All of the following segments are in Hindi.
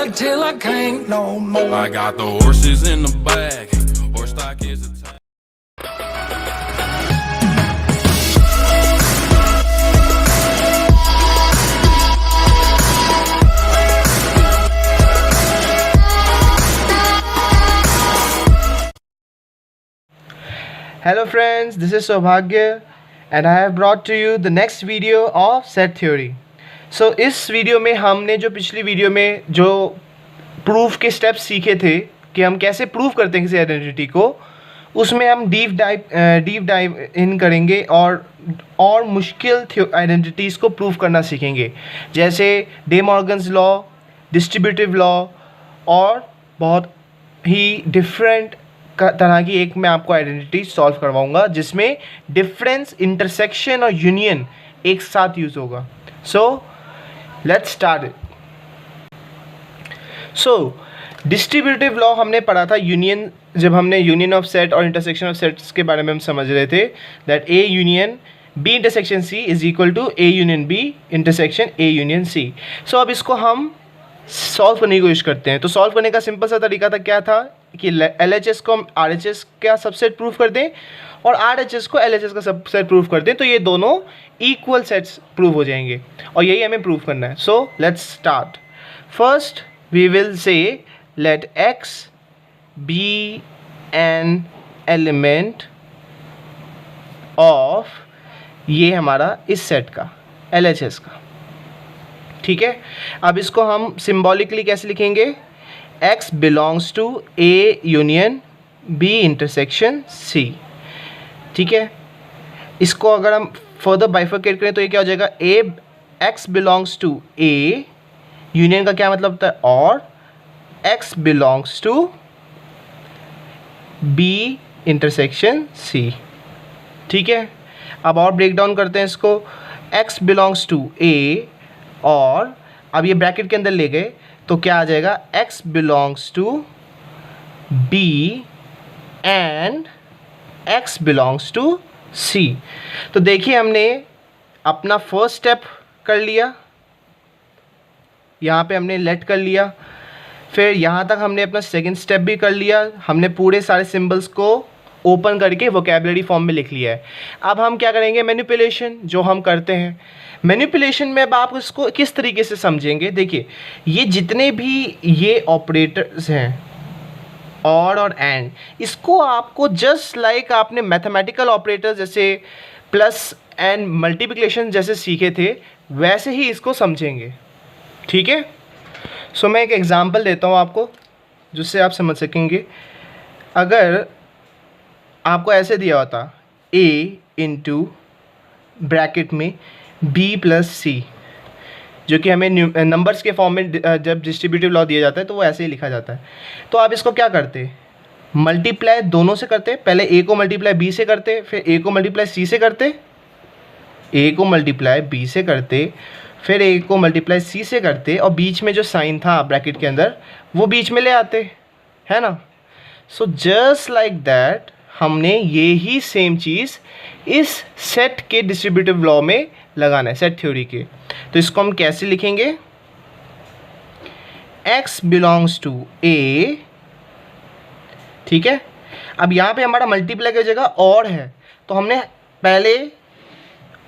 ride till I can't no more. I got the horses in the back. Horse stock is a Hello friends, this is Saubhagya and I have brought to you the next video of set theory. So इस वीडियो में हमने जो पिछली वीडियो में जो प्रूफ के स्टेप्स सीखे थे कि हम कैसे प्रूफ करते हैं किसी आइडेंटिटी को, उसमें हम डीप डाइव इन करेंगे और मुश्किल आइडेंटिटीज़ को प्रूफ करना सीखेंगे, जैसे day Morgan's law, distributive law और बहुत ही डिफरेंट तरह की एक मैं आपको आइडेंटिटी सॉल्व करवाऊंगा जिसमें डिफरेंस, इंटरसेक्शन और यूनियन एक साथ यूज़ होगा. So let's start it. So distributive law हमने पढ़ा था यूनियन, जब हमने यूनियन ऑफ सेट और इंटरसेक्शन ऑफ सेट्स के बारे में हम समझ रहे थे that A union B intersection C is equal to A union B intersection A union C. So अब इसको हम सॉल्व करने की कोशिश करते हैं. तो सॉल्व करने का सिंपल सा तरीका था, क्या था कि LHS को हम RHS का सबसेट प्रूफ कर दें और RHS को LHS का सबसेट प्रूफ कर दें, तो ये दोनों इक्वल सेट्स प्रूफ हो जाएंगे और यही हमें प्रूफ करना है. So let's start. First we will say let X be an element of, ये हमारा इस सेट का LHS का, ठीक है. अब इसको हम सिम्बॉलिकली कैसे लिखेंगे? X belongs to A union B intersection C, ठीक है. इसको अगर हम फर्दर बाइफरकेट करें तो ये क्या हो जाएगा? X belongs to A union का क्या मतलब होता है? और X belongs to B intersection C, ठीक है. अब और ब्रेक डाउन करते हैं इसको. X बिलोंग्स टू A और अब ये ब्रैकेट के अंदर ले गए तो क्या आ जाएगा? X belongs to B and X belongs to C. तो देखिए हमने अपना फर्स्ट स्टेप कर लिया, यहाँ पे हमने लेट कर लिया, फिर यहाँ तक हमने अपना सेकंड स्टेप भी कर लिया. हमने पूरे सारे सिंबल्स को ओपन करके वोकैबुलरी फॉर्म में लिख लिया है. अब हम क्या करेंगे? मैनिपुलेशन, जो हम करते हैं. मैनिपुलेशन में अब आप इसको किस तरीके से समझेंगे? देखिए, ये जितने भी ये ऑपरेटर्स हैं और एंड, इसको आपको जस्ट लाइक आपने मैथमेटिकल ऑपरेटर्स जैसे प्लस एंड मल्टीप्लिकेशन जैसे सीखे थे वैसे ही इसको समझेंगे, ठीक है. सो मैं एक एग्जांपल देता हूँ आपको जिससे आप समझ सकेंगे. अगर आपको ऐसे दिया होता A इंटू ब्रैकेट में B प्लस C, जो कि हमें नंबर्स के फॉर्म में जब डिस्ट्रीब्यूटिव लॉ दिया जाता है तो वो ऐसे ही लिखा जाता है. तो आप इसको क्या करते? मल्टीप्लाई दोनों से करते. पहले A को मल्टीप्लाई B से करते, फिर A को मल्टीप्लाई C से करते, A को मल्टीप्लाई B से करते, फिर A को मल्टीप्लाई C से करते और बीच में जो साइन था ब्रैकेट के अंदर वो बीच में ले आते, है ना. सो जस्ट लाइक दैट हमने ये ही सेम चीज़ इस सेट के डिस्ट्रीब्यूटिव लॉ में लगाना है, सेट थ्योरी के. तो इसको हम कैसे लिखेंगे? X बिलोंग्स टू A, ठीक है. अब यहाँ पे हमारा मल्टीप्लाई की जगह और है तो हमने पहले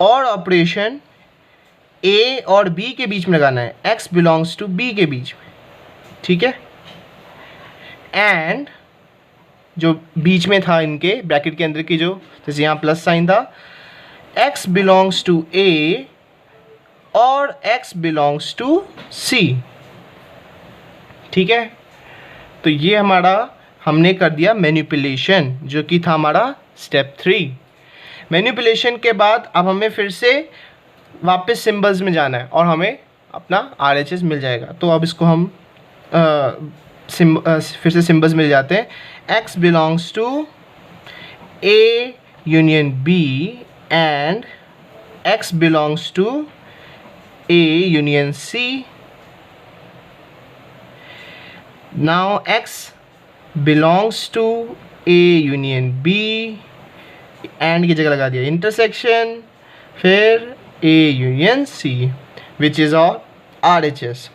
और ऑपरेशन A और B के बीच में लगाना है, X बिलोंग्स टू B के बीच में, ठीक है. एंड जो बीच में था इनके ब्रैकेट के अंदर की, जो जैसे यहाँ प्लस साइन था, X बिलोंग्स टू A और X बिलोंग्स टू C, ठीक है. तो ये हमारा हमने कर दिया मैनिपुलेशन, जो कि था हमारा स्टेप 3. मैनिपुलेशन के बाद अब हमें फिर से वापस सिंबल्स में जाना है और हमें अपना RHS मिल जाएगा. तो अब इसको हम फिर से सिंबल्स मिल जाते हैं. X belongs to A union B and X belongs to A union C. Now X belongs to A union B and की जगह लगा दिया इंटरसेक्शन, फिर A union C which is all RHS.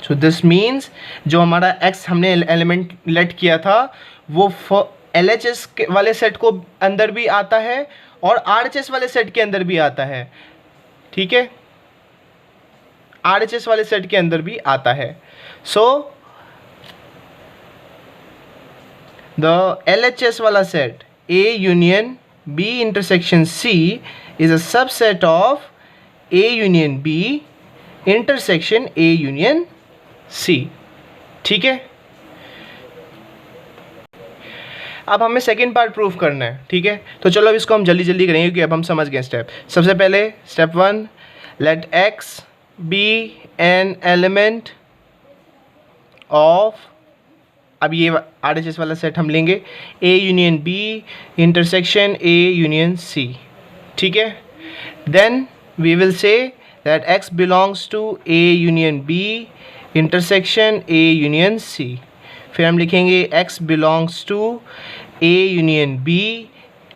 So this means जो हमारा x हमने एलिमेंट लेट किया था वो LHS वाले सेट को अंदर भी आता है और RHS वाले सेट के अंदर भी आता है, ठीक है, RHS वाले सेट के अंदर भी आता है. सो द LHS वाला set A union B intersection C is a subset of A union B intersection A union C, ठीक है. अब हमें सेकेंड पार्ट प्रूफ करना है, ठीक है. तो चलो अब इसको हम जल्दी जल्दी करेंगे क्योंकि अब हम समझ गए स्टेप. सबसे पहले step 1, let x be an element of, अब ये RHS वाला सेट हम लेंगे A union B intersection A union C, ठीक है. Then we will say that x belongs to A union B intersection A union C. फिर हम लिखेंगे x belongs to A union B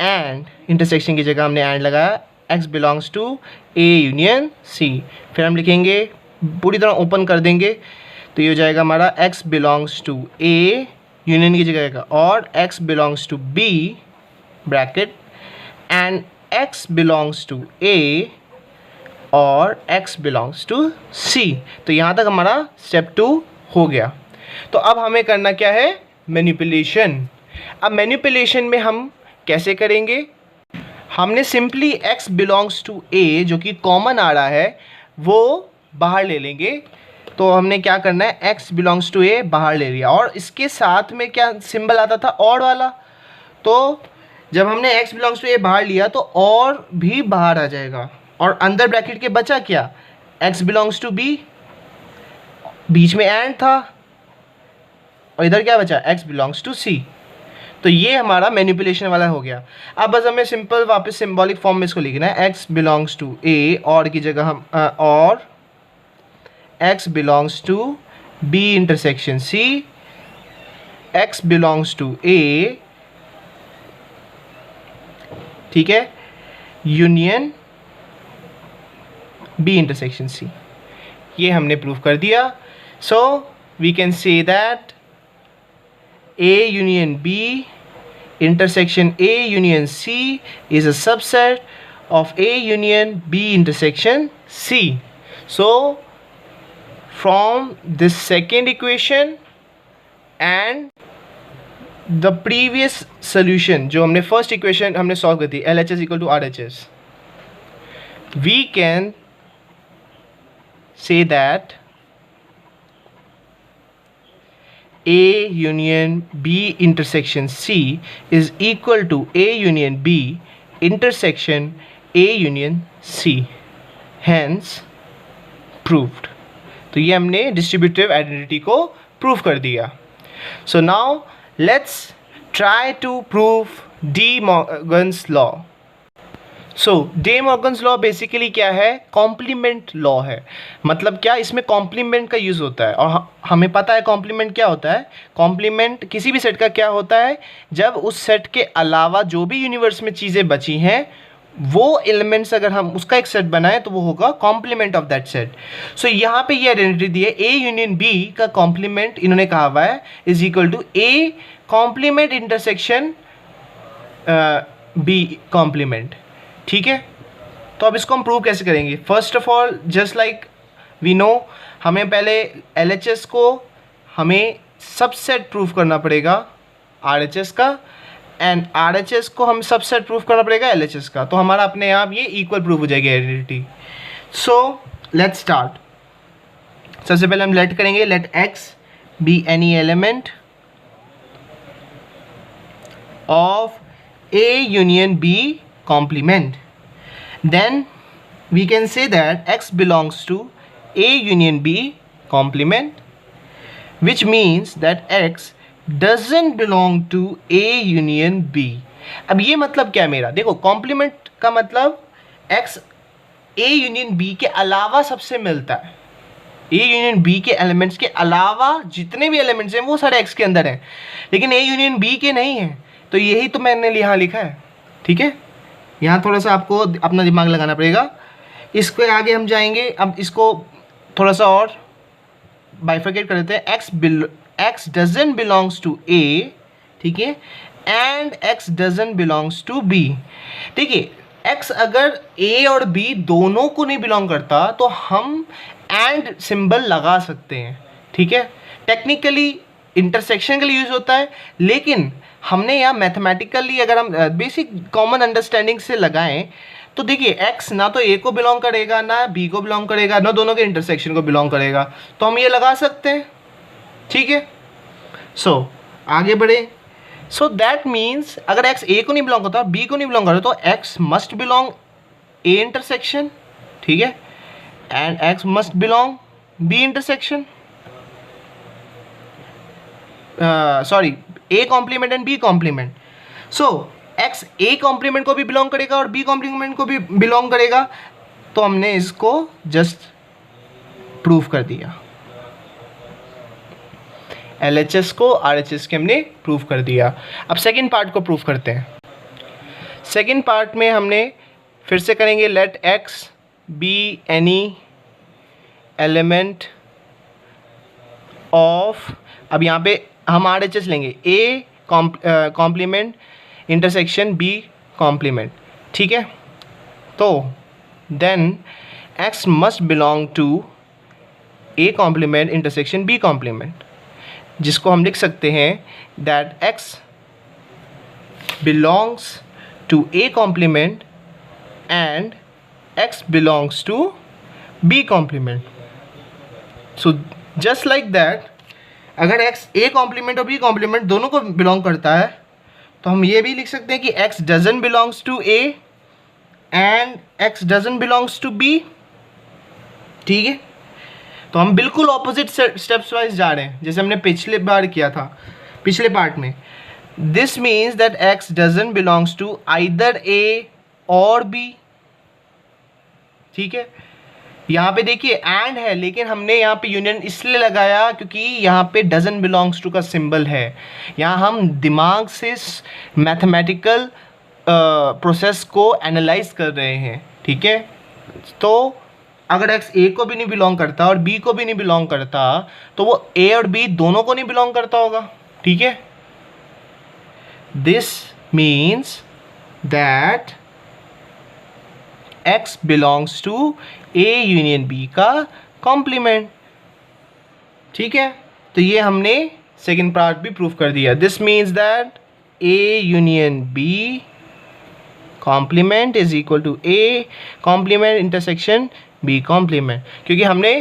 and intersection की जगह हमने एंड लगाया, x belongs to A union C. फिर हम लिखेंगे, पूरी तरह ओपन कर देंगे तो ये हो जाएगा हमारा x belongs to A union की जगह का और x belongs to B bracket and x belongs to A और x बिलोंग्स टू C. तो यहाँ तक हमारा स्टेप 2 हो गया. तो अब हमें करना क्या है, मैनिपुलेशन. अब मैनिपुलेशन में हम कैसे करेंगे, हमने simply x belongs to A जो कि कॉमन आ रहा है वो बाहर ले लेंगे. तो हमने क्या करना है, x बिलोंग्स टू A बाहर ले लिया और इसके साथ में क्या सिंबल आता था, और वाला. तो जब हमने x बिलोंग्स टू A बाहर लिया तो और भी बाहर आ जाएगा और अंदर ब्रैकेट के बचा क्या, x बिलोंग्स टू B, बीच में एंड था और इधर क्या बचा, x बिलोंग्स टू C. तो ये हमारा मैनिपुलेशन वाला हो गया. अब बस हमें सिंपल वापस सिंबॉलिक फॉर्म में इसको लिखना है, x बिलोंग्स टू A और की जगह हम और x belongs to B intersection C, x belongs to A, ठीक है, यूनियन B इंटरसेक्शन C. ये हमने प्रूव कर दिया. So we can say that A union B intersection A union C is a subset of A union B intersection C. So from this second equation and the previous solution जो हमने first equation हमने solve की थी LHS equal to RHS, we can say that A union B intersection C is equal to A union B intersection A union C. Hence proved. तो ये हमने डिस्ट्रीब्यूटिव आइडेंटिटी को प्रूव कर दिया. So now let's try to prove De Morgan's law. So day Morgan's law basically क्या है, कॉम्प्लीमेंट लॉ है. मतलब क्या, इसमें कॉम्प्लीमेंट का यूज़ होता है और हमें पता है कॉम्प्लीमेंट क्या होता है. कॉम्प्लीमेंट किसी भी सेट का क्या होता है, जब उस सेट के अलावा जो भी यूनिवर्स में चीज़ें बची हैं वो एलिमेंट्स अगर हम उसका एक सेट बनाएं तो वो होगा complement of that set. So यहाँ पे ये आइडेंटिटी दी है, ए यूनियन बी का कॉम्प्लीमेंट इन्होंने कहा हुआ है is equal to A complement intersection B complement. ठीक है, तो अब इसको हम प्रूव कैसे करेंगे. First of all just like we know, हमें पहले LHS को हमें सबसेट प्रूफ करना पड़ेगा RHS का एंड RHS को हम सबसेट प्रूफ करना पड़ेगा LHS का. तो हमारा अपने आप ये इक्वल प्रूफ हो जाएगी आइडेंटिटी. So let's start. सबसे पहले हम लेट करेंगे let x be any element of A union B complement. Then we can say that x belongs to A union B complement, which means that x doesn't belong to A union B. अब ये मतलब क्या है मेरा, देखो कॉम्प्लीमेंट का मतलब x A union B के अलावा सबसे मिलता है. A union B के एलिमेंट्स के अलावा जितने भी एलिमेंट्स हैं वो सारे x के अंदर हैं, लेकिन A union B के नहीं हैं. तो यही तो मैंने यहाँ लिखा है. ठीक है, यहाँ थोड़ा सा आपको अपना दिमाग लगाना पड़ेगा. इसके आगे हम जाएंगे, अब इसको थोड़ा सा और बाइफरकेट कर देते हैं, x doesn't belongs to A, ठीक है, and x doesn't belongs to b। देखिए x अगर a और b दोनों को नहीं बिलोंग करता तो हम एंड सिंबल लगा सकते हैं, ठीक है। टेक्निकली इंटरसेक्शन के लिए यूज होता है, लेकिन हमने यहाँ मैथमेटिकली अगर हम बेसिक कॉमन अंडरस्टैंडिंग से लगाएं तो देखिए x ना तो a को बिलोंग करेगा, ना b को बिलोंग करेगा, ना दोनों के इंटरसेक्शन को बिलोंग करेगा, तो हम ये लगा सकते हैं, ठीक है। सो आगे बढ़े। सो दैट मीन्स अगर x a को नहीं बिलोंग करता, b को नहीं बिलोंग करता, तो x must belong a intersection, ठीक है, and x must belong b intersection, sorry a complement and b complement. So x a complement को भी बिलोंग करेगा और b कॉम्प्लीमेंट को भी बिलोंग करेगा, तो हमने इसको जस्ट प्रूव कर दिया। LHS को RHS के हमने प्रूव कर दिया। अब सेकंड पार्ट को प्रूव करते हैं। सेकंड पार्ट में हमने फिर से करेंगे let x be any element of, अब यहाँ पे हम RHS लेंगे, a complement intersection b complement, ठीक है। तो then x must belong to a complement intersection b complement, जिसको हम लिख सकते हैं that x belongs to a complement and x belongs to b complement. So just like that, अगर x a कॉम्प्लीमेंट और b कॉम्प्लीमेंट दोनों को बिलोंग करता है तो हम ये भी लिख सकते हैं कि x doesn't belongs to a and x doesn't belongs to b, ठीक है। तो हम बिल्कुल ऑपोजिट स्टेप्स वाइज जा रहे हैं जैसे हमने पिछले बार किया था, पिछले पार्ट में। This means that x doesn't belongs to either a or b, ठीक है। यहाँ पे देखिए एंड है, लेकिन हमने यहाँ पे यूनियन इसलिए लगाया क्योंकि यहाँ पे डजन बिलोंग्स टू का सिंबल है। यहाँ हम दिमाग से मैथमेटिकल प्रोसेस को एनालाइज कर रहे हैं, ठीक है। तो अगर x a को भी नहीं बिलोंग करता और b को भी नहीं बिलोंग करता तो वो a और b दोनों को नहीं बिलोंग करता होगा, ठीक है। This means that x belongs to a union b का कॉम्प्लीमेंट, ठीक है। तो ये हमने सेकेंड पार्ट भी प्रूव कर दिया। This means that a union b complement is equal to a complement intersection b complement, क्योंकि हमने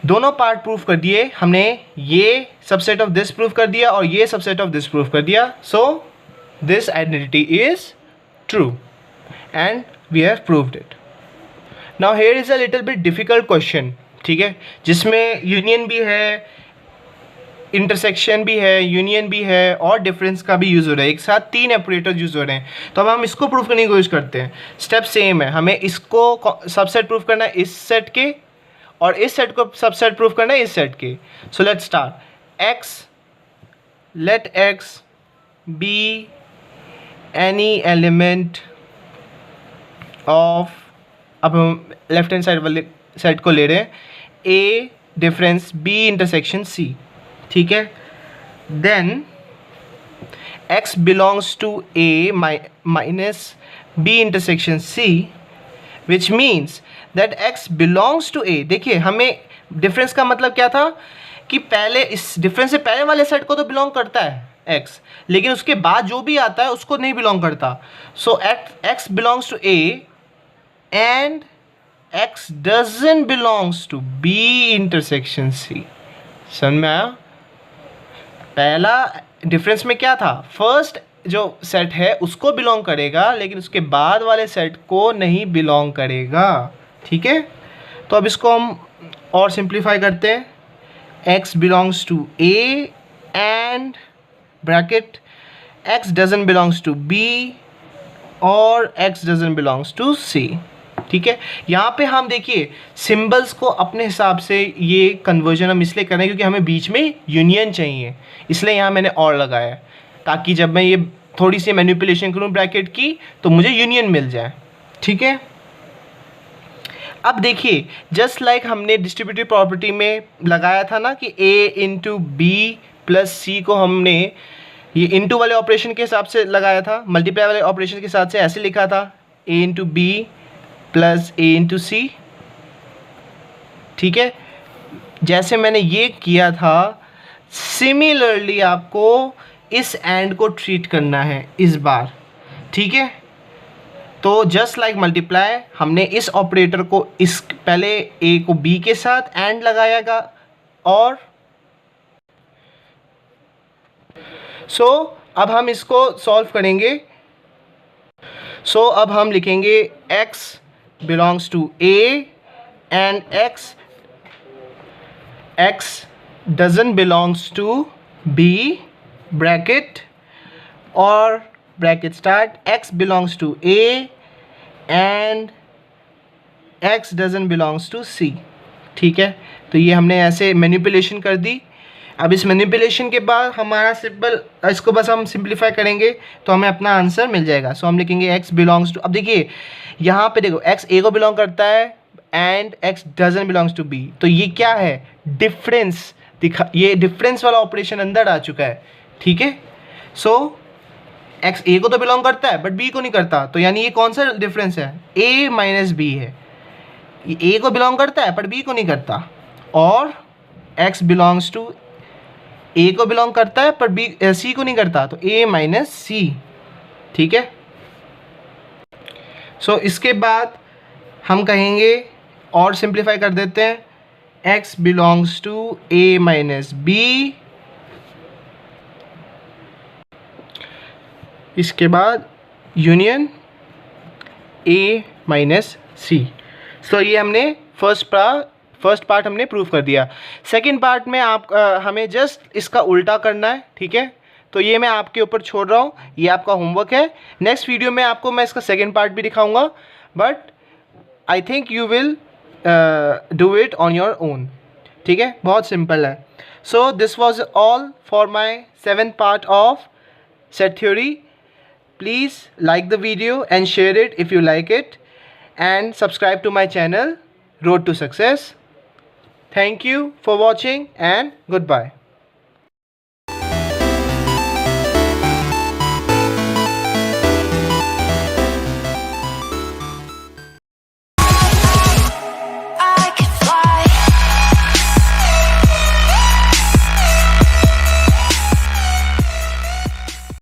दोनों पार्ट प्रूव कर दिए। हमने ये सबसेट ऑफ दिस प्रूव कर दिया और ये सबसेट ऑफ दिस प्रूव कर दिया। So this identity is true and we have proved it. Now here is a little bit difficult question, ठीक है, जिसमें यूनियन भी है, इंटरसेक्शन भी है, यूनियन भी है और डिफरेंस का भी यूज़ हो रहा है। एक साथ तीन ऑपरेटर्स यूज़ हो रहे हैं। तो अब हम इसको प्रूव करने की कोशिश करते हैं। स्टेप सेम है, हमें इसको सबसेट प्रूव करना है इस सेट के और इस सेट को सबसेट प्रूव करना है इस सेट के। So let's start. Let x be any element of, अब हम लेफ्ट हैंड साइड वाले सेट को ले रहे हैं, a difference b intersection c, ठीक है। Then x belongs to a minus b intersection c, which means that x belongs to a। देखिए हमें डिफरेंस का मतलब क्या था कि पहले इस डिफरेंस से पहले वाले सेट को तो बिलोंग करता है x, लेकिन उसके बाद जो भी आता है उसको नहीं बिलोंग करता। So x belongs to a and x doesn't belongs to b intersection c। समझ में आया? पहला डिफरेंस में क्या था, फर्स्ट जो सेट है उसको बिलोंग करेगा लेकिन उसके बाद वाले सेट को नहीं बिलोंग करेगा, ठीक है। तो अब इसको हम और सिंप्लीफाई करते हैं। x belongs to a and bracket x doesn't belongs to b और x doesn't belongs to c, ठीक है। यहाँ पे हम देखिए सिंबल्स को अपने हिसाब से ये कन्वर्जन हम इसलिए कर रहे हैं क्योंकि हमें बीच में यूनियन चाहिए, इसलिए यहाँ मैंने और लगाया है ताकि जब मैं ये थोड़ी सी मैनिपुलेशन करूँ ब्रैकेट की तो मुझे यूनियन मिल जाए, ठीक है। अब देखिए जस्ट लाइक हमने डिस्ट्रीब्यूटिव प्रॉपर्टी में लगाया था ना कि a इंटू बी प्लस सी को हमने ये इंटू वाले ऑपरेशन के हिसाब से लगाया था, मल्टीप्लाई वाले ऑपरेशन के हिसाब से ऐसे लिखा था a into B plus a into C. ठीक है, जैसे मैंने ये किया था सिमिलरली आपको इस एंड को ट्रीट करना है इस बार। ठीक है, तो जस्ट लाइक मल्टीप्लाई हमने इस ऑपरेटर को इस पहले a को b के साथ एंड लगाएगा और अब हम इसको सॉल्व करेंगे। अब हम लिखेंगे x belongs to a and x doesn't belongs to b bracket और bracket start x belongs to a and x doesn't belongs to c। ठीक है, तो ये हमने ऐसे मैनिपुलेशन कर दी। अब इस मैनिपुलेशन के बाद हमारा सिंपल इसको बस हम सिंप्लीफाई करेंगे तो हमें अपना आंसर मिल जाएगा। हम लिखेंगे x बिलोंग्स टू, अब देखिए यहाँ पे देखो x a को बिलोंग करता है and x doesn't belongs to b, तो ये क्या है डिफरेंस दिखा, ये डिफरेंस वाला ऑपरेशन अंदर आ चुका है। ठीक है, x a को तो बिलोंग करता है बट b को नहीं करता, तो यानी ये कौन सा डिफरेंस है a माइनस b है। ये a को बिलोंग करता है बट b को नहीं करता, और x बिलोंग्स टू a को बिलोंग करता है पर b c को नहीं करता, तो a माइनस सी। ठीक है, इसके बाद हम कहेंगे और सिंप्लीफाई कर देते हैं x belongs to a minus b, इसके बाद यूनियन a माइनस सी। ये हमने फर्स्ट पार्ट हमने प्रूव कर दिया। सेकंड पार्ट में आप हमें जस्ट इसका उल्टा करना है। ठीक है, तो ये मैं आपके ऊपर छोड़ रहा हूँ, ये आपका होमवर्क है। नेक्स्ट वीडियो में आपको मैं इसका सेकंड पार्ट भी दिखाऊंगा, but I think you will do it on your own. ठीक है, बहुत सिंपल है। This was all for my 7th part of set theory. Please like the video and share it if you like it, and subscribe to my channel Road to Success. Thank you for watching and goodbye.